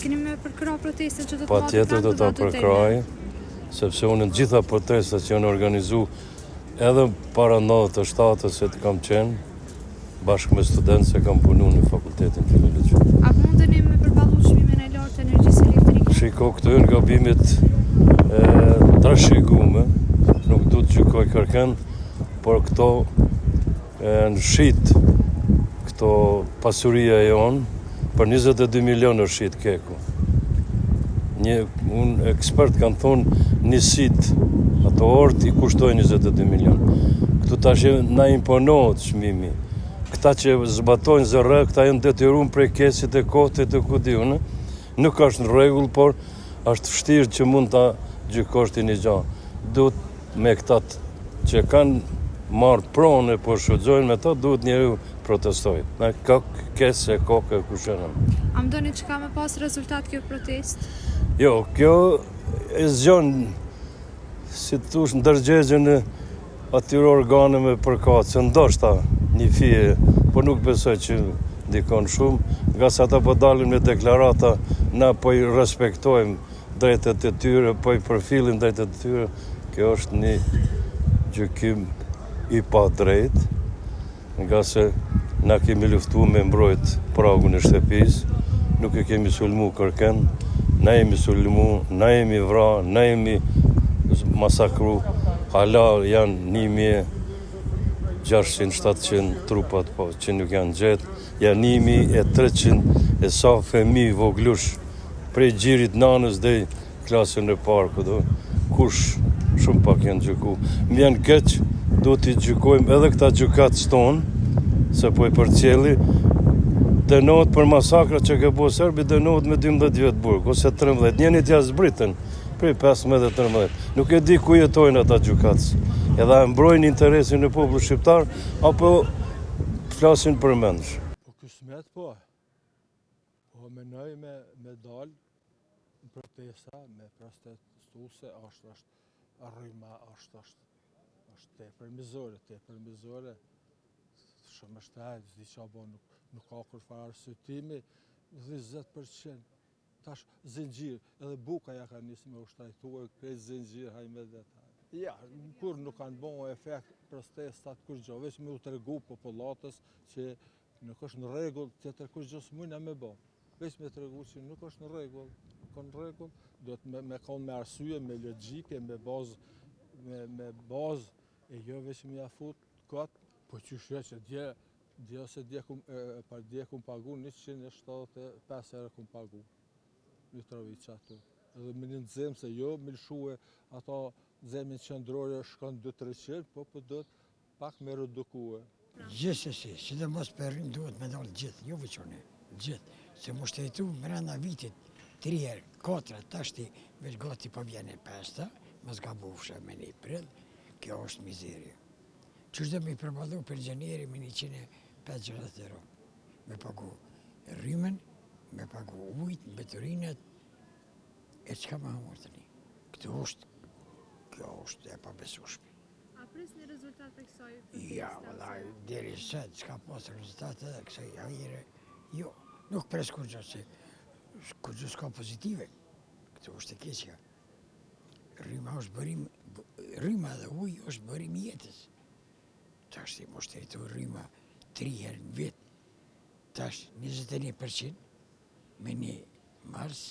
keni me përkra protestën që do të Pa tjetër do ta përkraj, sepse unë në gjitha protestat që janë organizu edhe para 97-ës se të kam qenë, bashkë me studentë se kam punu në fakultetin filologjik. A mundeni me përballu çmimin e lartë të energjisë elektrike? Shiko, këtu janë gabimit trashëgume, nuk du të gjykoj kërken, por këto në shit, këto pasuria jonë, për 22 milion është shit keku. Unë ekspert kanë thonë një sit, ato orët i kushtojnë 22 milion. Këtu tash na imponohet çmimi. Këta që zbatojnë zërë, këta janë detyruar prej kesit e kotit e ku di unë. Nuk është në rregull, por është vështirë që mund ta gjykosh ti një gjë. Duhet me këta që kanë marrë pronë po shfrytëzojnë me to, duhet njeriu protestoj. Me kesë e kokë e kushënën. A mendoni që ka me pas rezultat kjo protestë? Jo, kjo e zgjon si të thush ndërgjegjen e atyre organe me përkatëse, ndoshta një fije, por nuk besoj që ndikon shumë, nga sa ata po dalin me deklarata, na po i respektojmë drejtet e tyre, po i përfillim drejtet e tyre. Kjo është një gjykim i pa drejt, nga se na kemi luftuar me mbrojt pragun e shtëpisë, nuk e kemi sulmu kërken, na jemi sulmu, na jemi vra, na jemi masakru, hala janë 1600-700 trupat po, që nuk janë gjetë, janë 1300 e sa fëmijë voglush, prej gjirit nanës dhe klasën e parë, kush shumë pak janë gjyku. Më janë keq, do t'i gjykojmë edhe këta gjykatës tonë, se po i përcjelli, dënohet për masakra që ka bo Serbi, dënohet me 12 vjetë burg, ose 13, njenit ja zbritën, prej 15 dhe 13. Nuk e di ku jetojnë ata gjykatës, edhe mbrojnë interesin e popullit shqiptar, apo flasin për mendsh. Po kismet po menoj me dalë në protesta, me protestuese, është rryma, është tepër mizore, shumë shtajt, zdi qa bo nuk ka kur fare arsyetimi, 20%. Tash zinxhir, edhe buka ja ka nisë me ushtajtuar, krejt zinxhir, hajme dhe ta. Ja, kur nuk kanë bo efekt protestat kur gjo, veç me u tregu popullatës që nuk është në rregull, tjetër kur gjo s'mujna me bo. Veç me tregu që nuk është në rregull, do të me konë me arsye, me logjike, me bazë, e jo veç me ja fut këtë, po që shre që dje kum pagu 175 herë kum pagu. Mitrovic ato. Edhe me një nxemë se jo, me lëshue ato nxemin qendrore shkon 2-300, po do të pak me redukue. Gjithsesi, sidomos për rrim duhet me dalë gjithë, jo veçone, gjithë. Se mu shtetu mrena vitit 3 herë, 4, tashti veç gati po vjene 5, mos gabufsha me 1 prill, kjo është mizeri. Qështë dhe me i përballu për gjeneri me 150 euro. Me pagu rrymen, me pagu ujt, mbetërinet, e qka më hamur të një. Kjo është e pabesueshme. A prisni rezultat për kësaj? Ja, vëllai, deri sot s'ka pas rezultate dhe kësaj ajere, jo. Nuk pres kur gjë se kur gjë s'ka pozitive. Kjo është e keqja. Rryma dhe uji është bërim jetës. Tash ti mos të rryma 3 herë në vit. Tash 21% me 1 mars